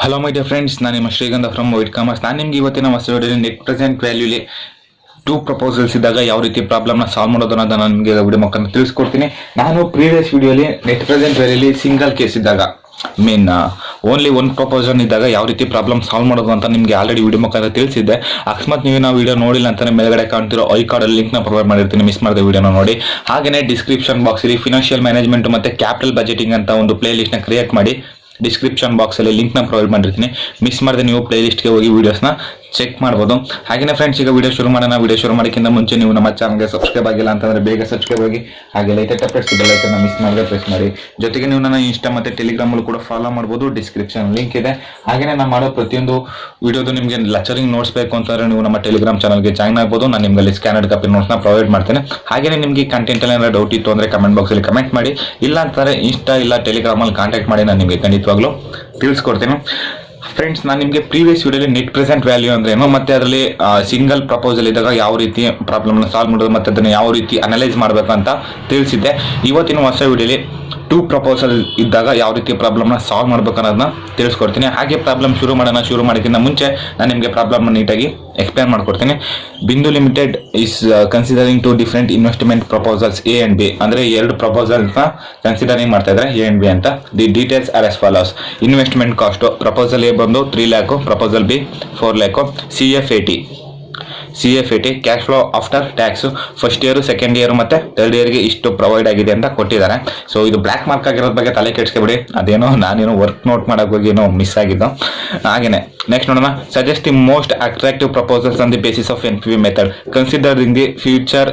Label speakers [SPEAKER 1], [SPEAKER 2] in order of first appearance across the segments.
[SPEAKER 1] Hello my dear friends, ನಾನು ನಿಮ್ಮ ಶ್ರೀಗಂಧ ಫ್ರಮ್ ವೈಟ್ ಕಾಮರ್ಸ್. ನಾನು ನಿಮ್ಗೆ ಇವತ್ತಿನ ಹೊಸ ವಿಡಿಯೋದಲ್ಲಿ ನೆಟ್ ಪ್ರೆಸೆಂಟ್ ವ್ಯಾಲ್ಯೂಲಿ 2 ಪ್ರಪೋಸಲ್ಸ್ ಇದ್ದಾಗ ಯಾವ ರೀತಿ ಪ್ರಾಬ್ಲಮ್ನ ಸಾಲ್ವ್ ಮಾಡೋದು ಅನ್ನೋದನ್ನ ನಾನು ನಿಮಗೆ ವಿಡಿಯೋ ಮುಖಾಂತರ ತಿಳಿಸ್ಕೊಡ್ತೀನಿ. ನಾನು ಪ್ರೀವಿಯಸ್ ವಿಡಿಯೋಲಿ ನೆಟ್ ಪ್ರೆಸೆಂಟ್ ವ್ಯಾಲ್ಯೂಲಿ ಸಿಂಗಲ್ ಕೇಸ್ ಇದ್ದಾಗ ಓನ್ಲಿ ಒನ್ ಪ್ರಪೋಸಲ್ ಇದ್ದಾಗ ಯಾವ ರೀತಿ ಪ್ರಾಬ್ಲಮ್ ಸಾಲ್ವ್ ಮಾಡೋದು ಅಂತ ನಿಮಗೆ ಆಲ್ರೆಡಿ ವಿಡಿಯೋ ಮುಖಾಂತರ ತಿಳಿಸಿದ್ದೆ. ಅಕಸ್ಮಾತ್ ನೀವು ನಾವು ವಿಡಿಯೋ ನೋಡಿಲ್ಲ ಅಂತಾನೆ ಮೇಲ್ಗಡೆ ಕಾಣ್ತಿರೋ ಐ ಕಾರ್ಡ್ ಲಿಂಕ್ ನ ಪ್ರೊವೈಡ್ ಮಾಡಿರ್ತೀನಿ, ಮಿಸ್ ಮಾಡಿದ ವಿಡಿಯೋನ ನೋಡಿ. ಹಾಗೇನೆ ಡಿಸ್ಕ್ರಿಪ್ಷನ್ ಬಾಕ್ಸ್ ಅಲ್ಲಿ ಫಿನಾನ್ಷಿಯಲ್ ಮ್ಯಾನೇಜ್ಮೆಂಟ್ ಮತ್ತೆ ಕ್ಯಾಪಿಟಲ್ ಬಜೆಟಿಂಗ್ ಅಂತ ಒಂದು ಪ್ಲೇ ಲಿಸ್ಟ್ ನ ಕ್ರಿಯೇಟ್ ಮಾಡಿ ಡಿಸ್ಕ್ರಿಪ್ಷನ್ ಬಾಕ್ಸ್ ಅಲ್ಲಿ ಲಿಂಕ್ ನ ಪ್ರೊವೈಡ್ ಮಾಡಿರ್ತೀನಿ. ಮಿಸ್ ಮಾಡದೆ ನೀವು ಪ್ಲೇ ಲಿಸ್ಟ್ಗೆ ಹೋಗಿ ವಿಡಿಯೋಸ್ನ ಚೆಕ್ ಮಾಡ್ಬೋದು. ಹಾಗೇನೆ ಫ್ರೆಂಡ್ಸ್, ಈಗ ವಿಡಿಯೋ ಶುರು ಮಾಡೋಣ. ವಿಡಿಯೋ ಶುರು ಮಾಡೋಕ್ಕಿಂತ ಮುಂಚೆ ನೀವು ನಮ್ಮ ಚಾನಲ್ಗೆ ಸಬ್ಸ್ಕ್ರೈಬ್ ಆಗಿಲ್ಲ ಅಂತಂದ್ರೆ ಬೇಗ ಸಬ್ಸ್ಕ್ರೈಬ್ ಆಗಿ, ಹಾಗೆ like press bell icon miss ಮಾಡದೆ ಪ್ರೆಸ್ ಮಾಡಿ. ಜೊತೆಗೆ ನೀವು ನನ್ನ ಇನ್ಸ್ಟಾ ಮತ್ತೆ ಟೆಲಿಗ್ರಾಮ್ ಅಲ್ಲೂ ಕೂಡ ಫಾಲೋ ಮಾಡ್ಬೋದು, ಡಿಸ್ಕ್ರಿಪ್ಷನ್ ಲಿಂಕ್ ಇದೆ. ಹಾಗೇನೆ ನಾನು ಮಾಡೋ ಪ್ರತಿಯೊಂದು ವಿಡಿಯೋದು ನಿಮಗೆ ಲೆಕ್ಚರಿಂಗ್ ನೋಟ್ಸ್ ಬೇಕು ಅಂತಂದ್ರೆ ನೀವು ನಮ್ಮ ಟೆಲಿಗ್ರಾಮ್ ಚಾನಲ್ಗೆ ಜಾಯ್ನ್ ಆಗ್ಬೋದು. ನಾನು ನಿಮಗೆ ಸ್ಕ್ಯಾನರ್ಡ್ ಕಾಪಿ ನೋಟ್ಸ್ನ ಪ್ರೊವೈಡ್ ಮಾಡ್ತೇನೆ. ಹಾಗೇನೆ ನಿಮಗೆ ಕಂಟೆಂಟ್ ಎಲ್ಲ ಏನಾದ್ರು ಡೌಟ್ ಇತ್ತು ಅಂದ್ರೆ ಕಮೆಂಟ್ ಬಾಕ್ಸ್ ಅಲ್ಲಿ ಕಮೆಂಟ್ ಮಾಡಿ, ಇಲ್ಲ ಅಂತಂದ್ರೆ ಇನ್ಸ್ಟಾ ಇಲ್ಲ ಟೆಲಿಗ್ರಾಮ್ ಅಲ್ಲಿ ಕಾಂಟ್ಯಾಕ್ಟ್ ಮಾಡಿ, ನಾನು ನಿಮಗೆ ಖಂಡಿತವಾಗ್ಲೂ ತಿಳಿಸ್ಕೊಡ್ತೀನಿ. ಫ್ರೆಂಡ್ಸ್, ನಾನು ನಿಮಗೆ ಪ್ರೀವಿಯಸ್ ವಿಡಿಯೋಲಿ ನೆಟ್ ಪ್ರೆಸೆಂಟ್ ವ್ಯಾಲ್ಯೂ ಅಂದ್ರೇನು ಮತ್ತೆ ಅದರಲ್ಲಿ ಸಿಂಗಲ್ ಪ್ರಪೋಸಲ್ ಇದ್ದಾಗ ಯಾವ ರೀತಿ ಪ್ರಾಬ್ಲಮ್ನ ಸಾಲ್ವ್ ಮಾಡೋದು ಮತ್ತೆ ಅದನ್ನು ಯಾವ ರೀತಿ ಅನಲೈಸ್ ಮಾಡಬೇಕಂತ ತಿಳಿಸಿದ್ದೆ. ಇವತ್ತಿನ ಹೊಸ ವಿಡಿಯೋಲಿ 2 ಪ್ರಪೋಸಲ್ ಇದ್ದಾಗ ಯಾವ ರೀತಿ ಪ್ರಾಬ್ಲಮ್ನ ಸಾಲ್ವ್ ಮಾಡ್ಬೇಕು ಅನ್ನೋದನ್ನ ತಿಳಿಸ್ಕೊಡ್ತೀನಿ. ಹಾಗೆ ಪ್ರಾಬ್ಲಮ್ ಶುರು ಮಾಡೋಕ್ಕಿಂತ ಮುಂಚೆ ನಾನು ನಿಮಗೆ ಪ್ರಾಬ್ಲಮ್ನ ನೀಟಾಗಿ ಎಕ್ಸ್ಪ್ಲೇನ್ ಮಾಡ್ಕೊಡ್ತೀನಿ. Bindu limited is considering 2 different investment proposals A and B. ಅಂದ್ರೆ 2 ಪ್ರಪೋಸಲ್ಸ್ನ ಕನ್ಸಿಡರಿಂಗ್ ಮಾಡ್ತಾ ಇದ್ದಾರೆ, ಎ ಅಂಡ್ ಬಿ ಅಂತ. The details are as follows. Investment cost proposal A ಬಂದು 3 lakhs, proposal B 4 lakhs. CF80 cash flow after tax first year, second year ಮತ್ತೆ third ಇಯರ್ಗೆ ಇಷ್ಟು provide ಆಗಿದೆ ಅಂತ ಕೊಟ್ಟಿದ್ದಾರೆ. ಸೊ ಇದು ಬ್ಲ್ಯಾಕ್ ಮಾರ್ಕ್ ಆಗಿರೋದ್ರ ಬಗ್ಗೆ ತಲೆ ಕೆಡಿಸ್ಕೊಬಿಡಿ, ಅದೇನೋ ನಾನೇನೋ ವರ್ಕ್ ನೋಟ್ ಮಾಡೋಕೆ ಹೋಗಿ ಏನೋ ಮಿಸ್ ಆಗಿದ್ದು. ಹಾಗೇನೆ ನೆಕ್ಸ್ಟ್ ನೋಡೋಣ. Suggest the most attractive proposals on the basis of NPV method considering the future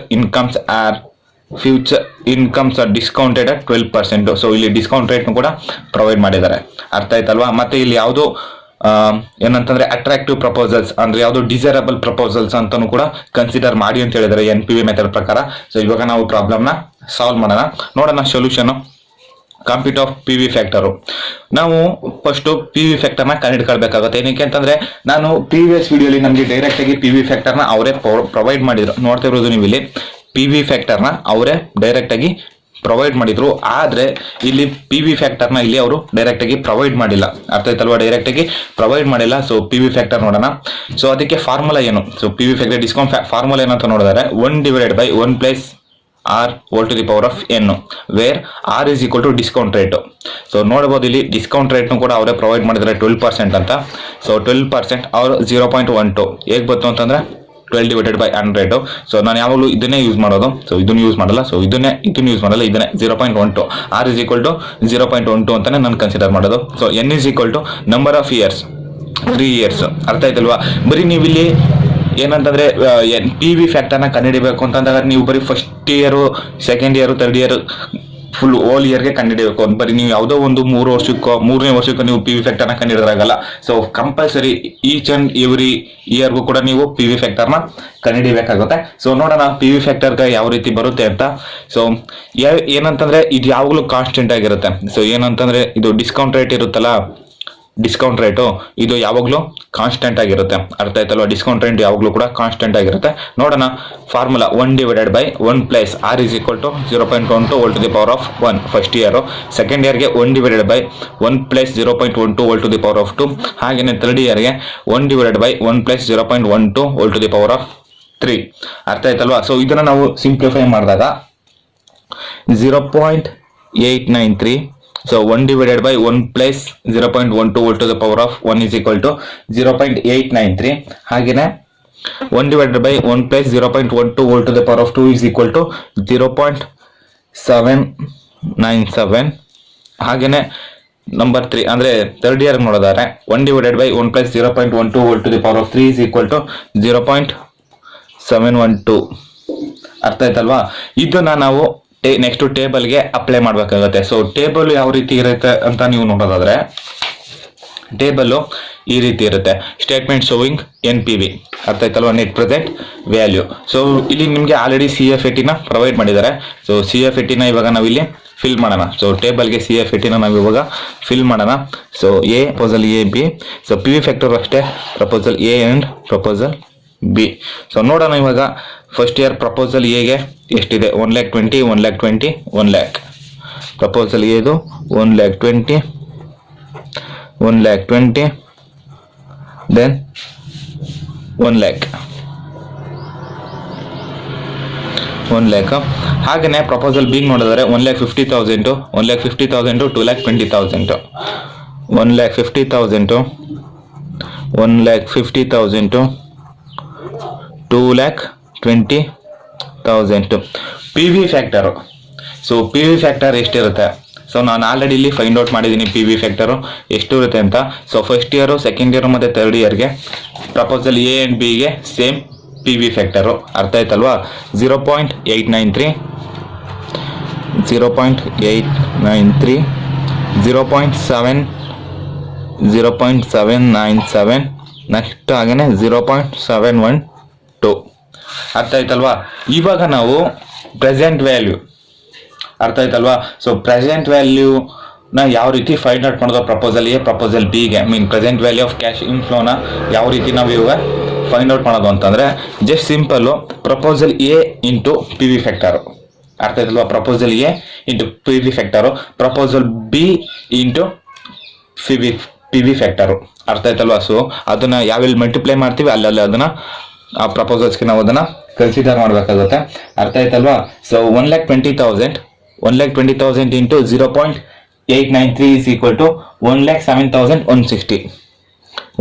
[SPEAKER 1] incomes are discounted at 12%. So ಇಲ್ಲಿ ಡಿಸ್ಕೌಂಟ್ ರೇಟ್ ಕೂಡ ಪ್ರೊವೈಡ್ ಮಾಡಿದ್ದಾರೆ, ಅರ್ಥ ಆಯ್ತಲ್ವಾ. ಮತ್ತೆ ಇಲ್ಲಿ ಯಾವುದು ಏನಂತಂದ್ರೆ ಅಟ್ರಾಕ್ಟಿವ್ ಪ್ರಪೋಸಲ್ಸ್ ಅಂದ್ರೆ ಯಾವುದು ಡಿಸೈರಬಲ್ ಪ್ರಪೋಸಲ್ಸ್ ಅಂತಾನು ಕೂಡ ಕನ್ಸಿಡರ್ ಮಾಡಿ ಅಂತ ಹೇಳಿದ್ದಾರೆ NPV ಮೆಥಡ್ ಪ್ರಕಾರ. ಸೊ ಇವಾಗ ನಾವು ಪ್ರಾಬ್ಲಮ್ ನ ಸಾಲ್ವ್ ನೋಡೋಣ. Solution compute of PV factor. ನಾವು ಫಸ್ಟ್ PV ಫ್ಯಾಕ್ಟರ್ ನ ಕಂಡುಹಿಡ್ಕೊಳ್ಬೇಕಾಗುತ್ತೆ. ಏನಕ್ಕೆ ಅಂತಂದ್ರೆ ನಾನು ಪ್ರೀವಿಯಸ್ ವಿಡಿಯೋಲಿ ನಮಗೆ ಡೈರೆಕ್ಟ್ ಆಗಿ PV ಫ್ಯಾಕ್ಟರ್ ನ ಅವರೇ ಪ್ರೊವೈಡ್ ಮಾಡಿದ್ರು. ನೋಡ್ತಾ ಇರೋದು ನೀವು ಇಲ್ಲಿ PV ಫ್ಯಾಕ್ಟರ್ ನ ಅವರೇ ಡೈರೆಕ್ಟ್ ಆಗಿ ಪ್ರೊವೈಡ್ ಮಾಡಿದ್ರು. ಆದ್ರೆ ಇಲ್ಲಿ PV ಫ್ಯಾಕ್ಟರ್ ನ ಇಲ್ಲಿ ಅವರು ಡೈರೆಕ್ಟ್ ಆಗಿ ಪ್ರೊವೈಡ್ ಮಾಡಿಲ್ಲ, ಅರ್ಥ ಆಯ್ತಲ್ವಾ, ಡೈರೆಕ್ಟ್ ಆಗಿ ಪ್ರೊವೈಡ್ ಮಾಡಿಲ್ಲ. ಸೊ PV ಫ್ಯಾಕ್ಟರ್ ನೋಡೋಣ. ಸೊ ಅದಕ್ಕೆ ಫಾರ್ಮುಲಾ ಏನು? So PV factor discount formula ಏನಂತ ನೋಡಿದರೆ 1/1 R whole to the power of n, where R is equal to discount rate. So ನೋಡಬಹುದು ಇಲ್ಲಿ ಡಿಸ್ಕೌಂಟ್ ರೇಟ್ ಕೂಡ ಅವರೇ ಪ್ರೊವೈಡ್ ಮಾಡಿದ್ದಾರೆ 12% ಅಂತ. ಸೊ 12% ಅವ್ರು 0.12 ಹೇಗೆ ಬಂತು ಅಂತಂದ್ರೆ 12/100. ಸೊ ನಾನು ಯಾವಾಗಲೂ ಇದನ್ನೇ ಯೂಸ್ ಮಾಡೋದು. ಸೊ ಇದನ್ನು ಯೂಸ್ ಮಾಡಲ್ಲ, ಸೊ ಇದನ್ನು ಯೂಸ್ ಮಾಡಲ್ಲ, ಇದನ್ನೇ 0.12. R is equal to 0.12 ಅಂತಾನೆ ನಾನು ಕನ್ಸಿಡರ್ ಮಾಡೋದು. So n is equal to number of years, 3 years. ಅರ್ಥ ಆಯ್ತಲ್ವಾ. ಬರೀ ನೀವು ಇಲ್ಲಿ ಏನಂತಂದ್ರೆ PV ಫ್ಯಾಕ್ಟರ್ನ ಕಂಡುಹಿಡಿಬೇಕು ಅಂತಂದಾಗ ನೀವು ಬರೀ first year, second year, third year full whole ಇಯರ್ಗೆ ಕಂಡುಹಿಡಿಯಬೇಕು. ಬರೀ ನೀವು ಯಾವುದೋ ಒಂದು 3ನೇ ವರ್ಷಕ್ಕೂ ನೀವು PV ಫ್ಯಾಕ್ಟರ್ನ ಕಂಡುಹಿಡಿದ್ರಾಗಲ್ಲ. So compulsory each and every ಇಯರ್ಗೂ ಕೂಡ ನೀವು PV ಫ್ಯಾಕ್ಟರ್ನ ಕಂಡುಹಿಡಿಬೇಕಾಗುತ್ತೆ. ಸೊ ನೋಡೋಣ PV ಫ್ಯಾಕ್ಟರ್ಗೆ ಯಾವ ರೀತಿ ಬರುತ್ತೆ ಅಂತ. ಸೊ ಏನಂತಂದ್ರೆ ಇದು ಯಾವಾಗಲೂ ಕಾನ್ಸ್ಟೆಂಟ್ ಆಗಿರುತ್ತೆ. ಸೊ ಏನಂತಂದ್ರೆ ಇದು ಡಿಸ್ಕೌಂಟ್ ರೇಟ್ ಇರುತ್ತಲ್ಲ, ಡಿಸ್ಕೌಂಟ್ ರೇಟು ಇದು ಯಾವಾಗಲೂ ಕಾನ್ಸ್ಟೆಂಟ್ ಆಗಿರುತ್ತೆ, ಅರ್ಥ ಆಯ್ತಲ್ವಾ. ಡಿಸ್ಕೌಂಟ್ ರೇಟ್ ಯಾವಾಗಲೂ ಕೂಡ ಕಾನ್ಸ್ಟೆಂಟ್ ಆಗಿರುತ್ತೆ. ನೋಡೋಣ formula 1/1 R is equal to 0.12 whole to the power of 1 first year, second ಇಯರ್ಗೆ 1/1 0.12 whole to the power of 2, ಹಾಗೇನೆ ಥರ್ಡ್ ಇಯರ್ಗೆ 1/1 0.12 whole to the power of 3, ಅರ್ಥ ಆಯ್ತಲ್ವಾ. ಸೊ ಇದನ್ನ ನಾವು ಸಿಂಪ್ಲಿಫೈ ಮಾಡಿದಾಗ 0.893. So 1/1 0.12 whole to the power of 1 is equal to 0.893. ಹಾಗೇನೆ 1/1 0.12 whole to the power of 2 is equal to 0.797. ಹಾಗೇನೆ ನಂಬರ್ 3 ಅಂದ್ರೆ ಥರ್ಡ್ ಇಯರ್ ನೋಡಿದರೆ 1/1 0.12 whole to the power of 3 is equal to 0.712. ಅರ್ಥ ಆಯ್ತಲ್ವಾ. ಇದನ್ನ ನಾವು ನೆಕ್ಸ್ಟ್ ಟೇಬಲ್ಗೆ ಅಪ್ಲೈ ಮಾಡಬೇಕಾಗುತ್ತೆ. ಸೊ ಟೇಬಲ್ ಯಾವ ರೀತಿ ಇರುತ್ತೆ ಅಂತ ನೀವು ನೋಡೋದಾದ್ರೆ ಟೇಬಲ್ ಈ ರೀತಿ ಇರುತ್ತೆ. ಸ್ಟೇಟ್ಮೆಂಟ್ ಶೋವಿಂಗ್ NPV, ಅರ್ಥ ಆಯ್ತಲ್ವಾ, ನೆಟ್ ಪ್ರೆಸೆಂಟ್ ವ್ಯಾಲ್ಯೂ. ಸೊ ಇಲ್ಲಿ ನಿಮಗೆ ಆಲ್ರೆಡಿ CF80 ನ ಪ್ರೊವೈಡ್ ಮಾಡಿದ್ದಾರೆ. ಸೊ CF80 ನ ಇವಾಗ ನಾವು ಇಲ್ಲಿ ಫಿಲ್ ಮಾಡೋಣ. ಸೊ ಟೇಬಲ್ಗೆ CF80 ನ ನಾವು ಇವಾಗ ಫಿಲ್ ಮಾಡೋಣ. So proposal A B. So PV factor ಅಷ್ಟೇ, proposal A and proposal B. So ನೋಡೋಣ ಇವಾಗ ಫಸ್ಟ್ ಇಯರ್ ಪ್ರಪೋಸಲ್ ಎಗೆ ಎಷ್ಟಿದೆ? 1,20,000, 1,20,000, 1 lakh. ಪ್ರಪೋಸಲ್ ಎದು 1,20,000, 1,20,000, then 1 lakh. ಹಾಗೆಯೇ ಪ್ರಪೋಸಲ್ ಬಿ ನೋಡಿದರೆ 1,50,000 to 1,50,000 to 2,20,000, 1,50,000 to 1,50,000 to 2,20,000. P V factor. So P V factor ಎಷ್ಟಿರುತ್ತೆ? So ನಾನು ಆಲ್ರೆಡಿ ಇಲ್ಲಿ ಫೈಂಡ್ ಔಟ್ ಮಾಡಿದ್ದೀನಿ ಪಿ ವಿ ಫ್ಯಾಕ್ಟರು ಎಷ್ಟು ಇರುತ್ತೆ ಅಂತ. So first year, second year ಮತ್ತು ಥರ್ಡ್ ಇಯರ್ಗೆ ಪ್ರಪೋಸಲ್ ಎ ಆ್ಯಂಡ್ ಬಿಗೆ ಸೇಮ್ ಪಿ ವಿ ಫ್ಯಾಕ್ಟರು. ಅರ್ಥ ಆಯ್ತಲ್ವಾ? 0.893, 0.893, 0.797, ನೆಕ್ಸ್ಟ್ ಹಾಗೇನೆ 0.712. ಅರ್ಥ ಆಯ್ತಲ್ವಾ? ಇವಾಗ ನಾವು ಪ್ರೆಸೆಂಟ್ ವ್ಯಾಲ್ಯೂ, ಅರ್ಥ ಆಯ್ತಲ್ವಾ? ಸೊ ಪ್ರೆಸೆಂಟ್ ವ್ಯಾಲ್ಯೂನ ಯಾವ ರೀತಿ ಫೈಂಡ್ ಔಟ್ ಮಾಡೋದು ಪ್ರಪೋಸಲ್ ಎ, ಪ್ರಪೋಸಲ್ ಬಿಗೆ, mean present value of cash ಇನ್ಫ್ಲೋನ ಯಾವ ರೀತಿ ನಾವು ಇವಾಗ ಫೈಂಡ್ ಔಟ್ ಮಾಡೋದು ಅಂತಂದರೆ just simple proposal A into P V factor. ಅರ್ಥ ಆಯ್ತಲ್ವಾ? Proposal A into P V factor, proposal B into P V factor. ಅರ್ಥ ಆಯ್ತಲ್ವಾ? ಸೊ ಅದನ್ನ ಯಾವೆಲ್ಲಿ ಮಲ್ಟಿಪ್ಲೈ ಮಾಡ್ತೀವಿ ಅಲ್ಲಲ್ಲಿ ಅದನ್ನ ಆ ಪ್ರಪೋಸಲ್ಸ್ಗೆ ನಾವು ಅದನ್ನ ಕನ್ಸಿಡರ್ ಮಾಡಬೇಕಾಗುತ್ತೆ. ಅರ್ಥ ಆಯ್ತಲ್ವಾ? So 1,20,000 into 0.893 is equal to 1,07,160,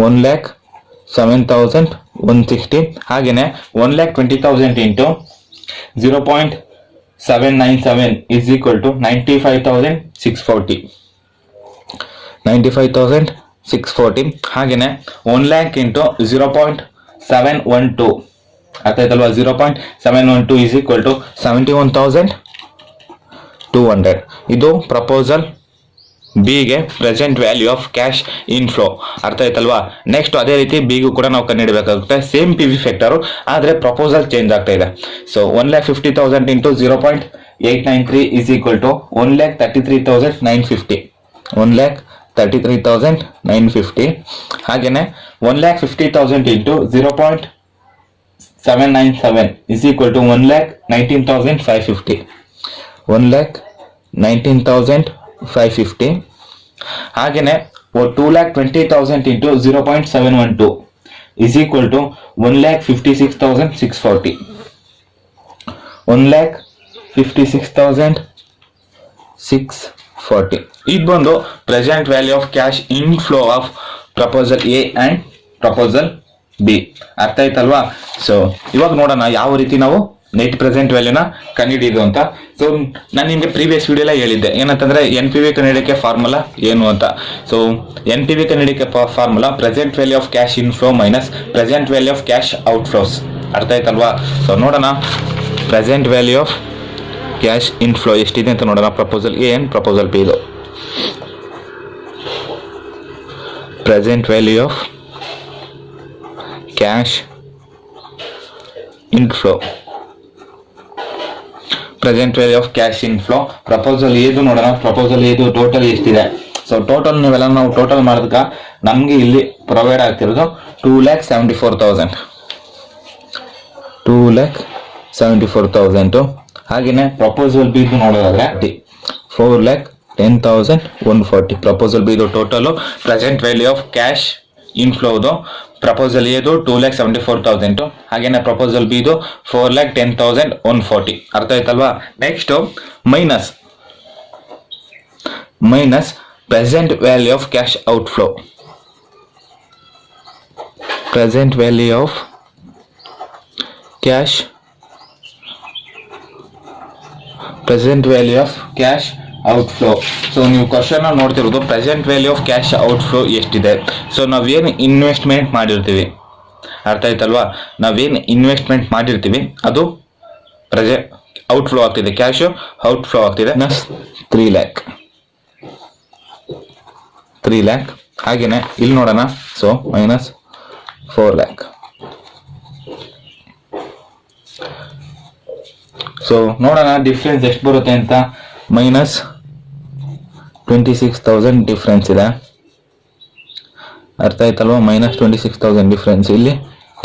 [SPEAKER 1] 1,07,160. ಹಾಗೇನೆ 1,20,000 ಇಂಟು 0.797 is equal to 95,640, 95,640. ಹಾಗೇನೆ 1 lakh ಇಂಟು 0.712, ಅರ್ಥ ಆಯ್ತಲ್ವಾ? 0.712 is equal to 71,200. ಇದು ಪ್ರಪೋಸಲ್ ಬಿಗೆ present value of cash inflow. ಅರ್ಥ ಆಯ್ತಲ್ವಾ? ನೆಕ್ಸ್ಟ್ ಅದೇ ರೀತಿ ಬಿಗೂ ಕೂಡ ನಾವು ಕಂಡುಹಿಡಬೇಕಾಗುತ್ತೆ. ಸೇಮ್ ಪಿ ವಿ ಫ್ಯಾಕ್ಟರು, ಆದರೆ ಪ್ರಪೋಸಲ್ ಚೇಂಜ್ ಆಗ್ತಾ ಇದೆ. So 1,50,000 into 0.893 is equal to 1,33,950, 1,33,950. ಹಾಗೇನೆ 1,50,000 ಇಂಟು 0.797 is equal to 1,19,550, 1,19,550. ಹಾಗೇನೆ 2,20,000 ಇಂಟು 0.712 is equal to 1,56,640, 1,56,640. ಇದು ಬಂದು present value of cash inflow of proposal A and proposal B. ಅರ್ಥ ಆಯ್ತಲ್ವಾ? ಸೊ ಇವಾಗ ನೋಡೋಣ ಯಾವ ರೀತಿ ನಾವು ನೆಟ್ ಪ್ರೆಸೆಂಟ್ ವ್ಯಾಲ್ಯೂನ ಕಂಡುಹಿಡಿಯೋದು ಅಂತ. ಸೊ ನಾನು ನಿಮಗೆ ಪ್ರೀವಿಯಸ್ ವಿಡಿಯೋಲ್ಲ ಹೇಳಿದ್ದೆ ಏನಂತಂದ್ರೆ ಎನ್ ಪಿ ವಿ ಕಂಡುಹಿಡಿಯೋಕ್ಕೆ ಫಾರ್ಮುಲಾ ಏನು ಅಂತ. ಸೊ ಎನ್ ಪಿ ವಿ ಕಂಡುಹಿಡಿಯೋಕ್ಕೆ formula present value of cash inflow minus present value of cash outflows. ಅರ್ಥ ಆಯ್ತಲ್ವಾ? ಸೊ ನೋಡೋಣ present value of cash inflow ಎಷ್ಟಿದೆ ಅಂತ ನೋಡೋಣ. Proposal A and proposal B ಇದು present value of cash inflow, present value of cash inflow. Proposal ಏದು ನೋಡೋಣ. Proposal ಏದು ಟೋಟಲ್ ಎಷ್ಟಿದೆ? ಸೊ ಟೋಟಲ್ ನೀವೆಲ್ಲ ನಾವು ಟೋಟಲ್ ಮಾಡಿದಾಗ ನಮಗೆ ಇಲ್ಲಿ ಪ್ರೊವೈಡ್ ಆಗ್ತಿರೋದು 2,74,000, 2,74,000. ಹಾಗೆಯೇ ಪ್ರಪೋಸಲ್ ಬಿದು ನೋಡೋದಾದ್ರೆ 4,10,140. ಪ್ರಪೋಸಲ್ ಬಿದು total present value of cash ಇನ್ಫ್ಲೋದು. ಪ್ರಪೋಸಲ್ ಎದು 2,74,000, ಹಾಗೇನೆ ಪ್ರಪೋಸಲ್ ಬಿದು 4,10,140. ಅರ್ಥ ಆಯ್ತಲ್ವಾ? Next minus present value of cash outflow, present value of cash, present value of cash outflow. So ನೀವು ಕ್ವಶನ್ ನೋಡ್ತಿರೋದು present value of cash outflow ಎಷ್ಟಿದೆ. ಸೊ ನಾವೇನು ಇನ್ವೆಸ್ಟ್ಮೆಂಟ್ ಮಾಡಿರ್ತೀವಿ, ಅರ್ಥ ಆಯ್ತಲ್ವಾ? ನಾವೇನು ಇನ್ವೆಸ್ಟ್ಮೆಂಟ್ ಮಾಡಿರ್ತೀವಿ ಅದು ಔಟ್ಫ್ಲೋ ಆಗ್ತಿದೆ, ಕ್ಯಾಶ್ ಔಟ್ಫ್ಲೋ ಆಗ್ತಿದೆ. 3 lakh. ಹಾಗೇನೆ ಇಲ್ಲಿ ನೋಡೋಣ. So minus 4 lakh. ಸೊ ನೋಡೋಣ ಡಿಫ್ರೆನ್ಸ್ ಎಷ್ಟು ಬರುತ್ತೆ ಅಂತ. ಮೈನಸ್ 26,000 ಡಿಫ್ರೆನ್ಸ್ ಇದೆ. ಅರ್ಥ ಆಯ್ತಲ್ವಾ? Minus 26,000 difference. ಇಲ್ಲಿ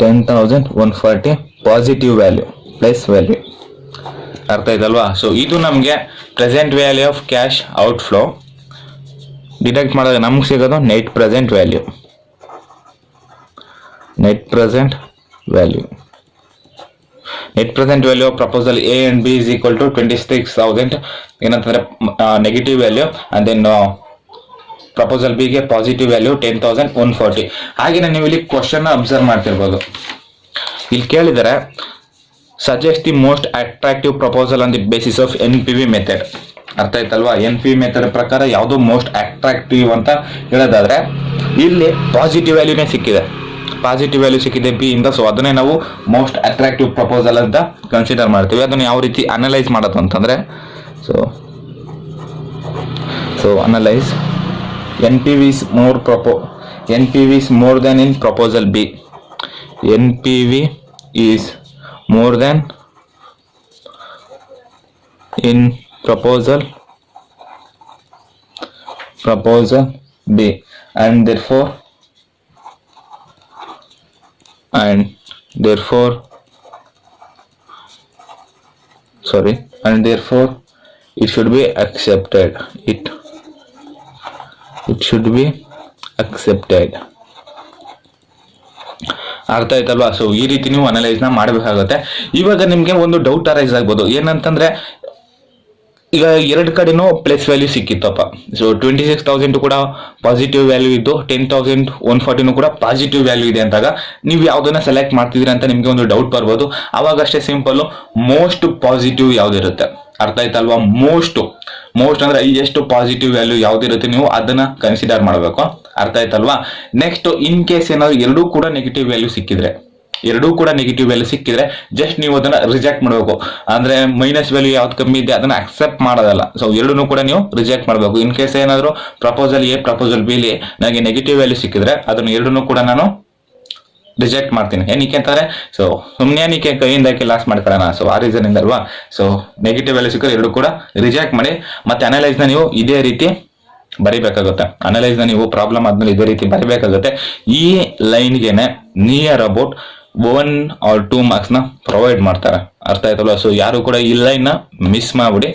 [SPEAKER 1] 10,140 ಪಾಸಿಟಿವ್ ವ್ಯಾಲ್ಯೂ ಪ್ಲಸ್ ವ್ಯಾಲ್ಯೂ. ಅರ್ಥ ಆಯ್ತಲ್ವಾ? ಸೊ ಇದು ನಮಗೆ present value of cash outflow. Deduct ಮಾಡಿದಾಗ ನಮ್ಗೆ ಸಿಗೋದು net present value. Net present value of proposal A and B is equal to 26,000 ಏನಂತಂದ್ರೆ negative value, and then proposal B ಗೆ positive value 10,140. ಹಾಗೆಯೇ ನೀವು ಇಲ್ಲಿ ಕ್ವಶನ್ ಅಬ್ಸರ್ವ್ ಮಾಡ್ತಿರ್ಬೋದು. ಇಲ್ಲಿ ಕೇಳಿದರೆ suggest the most attractive proposal on the basis of NPV method. ಅರ್ಥ ಆಯ್ತಲ್ವಾ? NPV ಮೆಥಡ್ ಪ್ರಕಾರ ಯಾವುದು ಮೋಸ್ಟ್ ಅಟ್ರಾಕ್ಟಿವ್ ಅಂತ ಹೇಳೋದಾದ್ರೆ ಇಲ್ಲಿ ಪಾಸಿಟಿವ್ ವ್ಯಾಲ್ಯೂನೇ ಸಿಕ್ಕಿದೆ. ಪಾಸಿಟಿವ್ ವ್ಯಾಲ್ಯೂ ಸಿಕ್ಕಿದೆ ಬಿ ಇಂದ. ಸೊ ಅದನ್ನೇ ನಾವು ಮೋಸ್ಟ್ ಅಟ್ರಾಕ್ಟಿವ್ ಪ್ರಪೋಸಲ್ ಅಂತ ಕನ್ಸಿಡರ್ ಮಾಡ್ತೀವಿ. ಅದನ್ನು ಯಾವ ರೀತಿ ಅನಲೈಸ್ ಮಾಡೋದು ಅಂತಂದ್ರೆ so analyse NPV is more than in proposal B. NPV is more than in proposal B, and therefore it should be accepted. It should be accepted. ಅರ್ಥ ಆಯ್ತಲ್ವಾ? So ಈ ರೀತಿ ನೀವು ಅನಲೈಸ್ ನ ಮಾಡಬೇಕಾಗುತ್ತೆ. ಇವಾಗ ನಿಮ್ಗೆ ಒಂದು ಡೌಟ್ ಅರೈಸ್ ಆಗ್ಬೋದು, ಏನಂತಂದ್ರೆ ಈಗ ಎರಡು ಕಡೆನೂ ಪ್ಲಸ್ ವ್ಯಾಲ್ಯೂ ಸಿಕ್ಕಿತ್ತಪ್ಪ. ಸೊ 26,000 ಕೂಡ ಪಾಸಿಟಿವ್ ವ್ಯಾಲ್ಯೂ ಇದ್ದು 10,140 ಕೂಡ ಪಾಸಿಟಿವ್ ವ್ಯಾಲ್ಯೂ ಇದೆ ಅಂತಾಗ ನೀವು ಯಾವ್ದನ್ನ ಸೆಲೆಕ್ಟ್ ಮಾಡ್ತಿದ್ದೀರಾ ಅಂತ ನಿಮ್ಗೆ ಒಂದು ಡೌಟ್ ಬರ್ಬೋದು. ಅವಾಗ ಅಷ್ಟೇ ಸಿಂಪಲ್, ಮೋಸ್ಟ್ ಪಾಸಿಟಿವ್ ಯಾವ್ದಿರುತ್ತೆ. ಅರ್ಥ ಆಯ್ತಲ್ವಾ? ಮೋಸ್ಟ್ ಅಂದ್ರೆ ಎಷ್ಟು ಪಾಸಿಟಿವ್ ವ್ಯಾಲ್ಯೂ ಯಾವ್ದಿರುತ್ತೆ ನೀವು ಅದನ್ನ ಕನ್ಸಿಡರ್ ಮಾಡಬೇಕು. ಅರ್ಥ ಆಯ್ತಲ್ವಾ? ನೆಕ್ಸ್ಟ್, ಇನ್ ಕೇಸ್ ಏನಾದ್ರು ಎರಡೂ ಕೂಡ ನೆಗೆಟಿವ್ ವ್ಯಾಲ್ಯೂ ಸಿಕ್ಕಿದ್ರೆ ಜಸ್ಟ್ ನೀವು ಅದನ್ನ ರಿಜೆಕ್ಟ್ ಮಾಡಬೇಕು. ಅಂದ್ರೆ ಮೈನಸ್ ವ್ಯಾಲ್ಯೂ ಯಾವ್ದು ಕಮ್ಮಿ ಇದೆ ಅದನ್ನ ಅಕ್ಸೆಪ್ಟ್ ಮಾಡೋದಲ್ಲ. ಸೊ ಎರಡೂ ಕೂಡ ನೀವು ರಿಜೆಕ್ಟ್ ಮಾಡಬೇಕು. ಇನ್ ಕೇಸ್ ಏನಾದ್ರು ಪ್ರಪೋಸಲ್ A ಪ್ರಪೋಸಲ್ B ಲಿ ನನಗೆ ನೆಗೆಟಿವ್ ವ್ಯಾಲ್ಯೂ ಸಿಕ್ಕಿದ್ರೆ ಅದನ್ನ ಎರಡೂ ಕೂಡ ನಾನು ರಿಜೆಕ್ಟ್ ಮಾಡ್ತೀನಿ. ಏನಕ್ಕೆ ಅಂತಂದ್ರೆ ಸೊ ಸುಮ್ಮನೆ ಏನಕ್ಕೆ ಕೈಯಿಂದ ಲಾಸ್ ಮಾಡ್ಕೊಳ್ಳೋಣ. ಸೊ ಆ ರೀಸನ್ ಇಂದ ಅಲ್ವಾ? ಸೊ ನೆಗೆಟಿವ್ ವ್ಯಾಲ್ಯೂ ಸಿಕ್ಕಿದ್ರೆ ಎರಡು ಕೂಡ ರಿಜೆಕ್ಟ್ ಮಾಡಿ ಮತ್ತೆ ಅನಲೈಸ್ ನ ನೀವು ಇದೇ ರೀತಿ ಬರಿಬೇಕಾಗುತ್ತೆ. ಅನಲೈಸ್ ನ ನೀವು ಪ್ರಾಬ್ಲಮ್ ಆದ್ಮೇಲೆ ಇದೇ ರೀತಿ ಬರಿಬೇಕಾಗುತ್ತೆ. ಈ ಲೈನ್ಗೆನೆ ನಿಯರ್ ಅಬೌಟ್ 1 or 2 ಮಾರ್ಕ್ಸ್ ನ ಪ್ರೊವೈಡ್ ಮಾಡ್ತಾರೆ. ಅರ್ಥ ಆಯ್ತಲ್ವಾ? ಸೊ ಯಾರು ಕೂಡ ಈ ಲೈನ್ ನ ಮಿಸ್ ಮಾಡ್ಬಿಡಿ.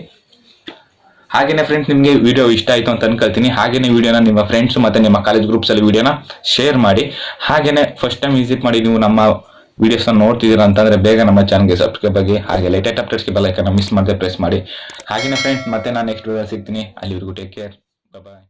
[SPEAKER 1] ಹಾಗೇನೆ ಫ್ರೆಂಡ್ಸ್, ನಿಮಗೆ ವಿಡಿಯೋ ಇಷ್ಟ ಆಯ್ತು ಅಂತ ಅನ್ಕೊಳ್ತೀನಿ. ಹಾಗೇನೆ ವಿಡಿಯೋನ ನಿಮ್ಮ ಫ್ರೆಂಡ್ಸ್ ಮತ್ತೆ ನಿಮ್ಮ ಕಾಲೇಜ್ ಗ್ರೂಪ್ಸ್ ಅಲ್ಲಿ ವಿಡಿಯೋನ ಶೇರ್ ಮಾಡಿ. ಹಾಗೇನೆ ಫಸ್ಟ್ ಟೈಮ್ ವಿಸಿಟ್ ಮಾಡಿ ನೀವು ನಮ್ಮ ವಿಡಿಯೋಸ್ ನೋಡ್ತಿದ್ದೀರಾ ಅಂತಂದ್ರೆ ಬೇಗ ನಮ್ಮ ಚಾನಲ್ಗೆ ಸಬ್ಸ್ಕ್ರೈಬ್ ಆಗಿ, ಹಾಗೆ ಲೇಟೆಸ್ಟ್ ಅಪ್ಡೇಟ್ಸ್ಗೆ ಬೆಲ್ ಐಕಾನ್ ಮಿಸ್ ಮಾಡದೆ ಪ್ರೆಸ್ ಮಾಡಿ. ಹಾಗೇನೆ ಫ್ರೆಂಡ್ಸ್, ಮತ್ತೆ ನಾನು ನೆಕ್ಸ್ಟ್ ವಿಡಿಯೋ ಸಿಗ್ತೀನಿ. ಅಲ್ಲಿವರೆಗೂ ಟೇಕ್ ಕೇರ್, ಬಾಯ್.